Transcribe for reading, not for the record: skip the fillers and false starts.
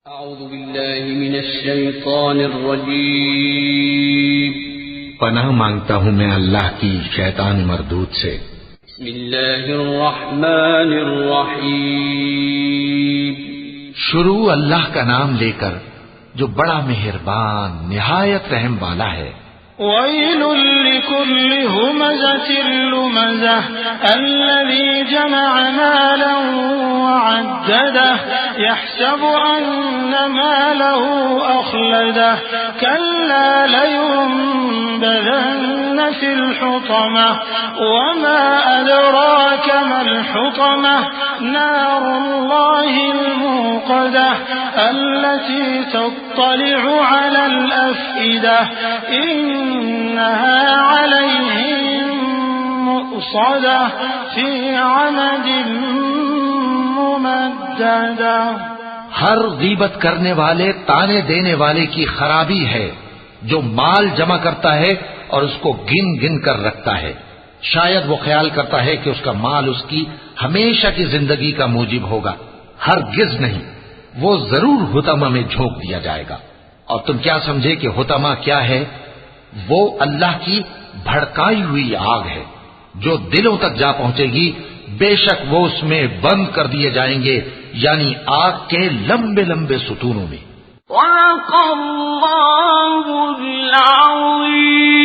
اعوذ باللہ من الشیطان الرجیم پناہ مانگتا ہوں میں اللہ کی شیطان مردود سے۔ بسم اللہ الرحمن الرحیم شروع اللہ کا نام لے کر جو بڑا مہربان نہایت رحم والا ہے۔ ويل لكل همزة لمزة الذي جمع مالا وعدده يحسب أن ماله أخلده كلا لينبذن في الحطمة وما أدراك ما الحطمة نار الله الموقدة التي تطلع على الأفئدة إنها عليهم مؤصدة في عمد ممددة۔ ہر غیبت کرنے والے تانے دینے والے کی خرابی ہے جو مال جمع کرتا ہے اور اس کو گن گن کر رکھتا ہے۔ شاید وہ خیال کرتا ہے کہ اس کا مال اس کی ہمیشہ کی زندگی کا موجب ہوگا، ہرگز نہیں، وہ ضرور حطمہ میں جھونک دیا جائے گا۔ اور تم کیا سمجھے کہ حطمہ کیا ہے؟ وہ اللہ کی بھڑکائی ہوئی آگ ہے جو دلوں تک جا پہنچے گی، بے شک وہ اس میں بند کر دیے جائیں گے، یعنی آگ کے لمبے لمبے ستونوں میں۔ وَلَقَ اللَّهُ الْعَظِيمُ۔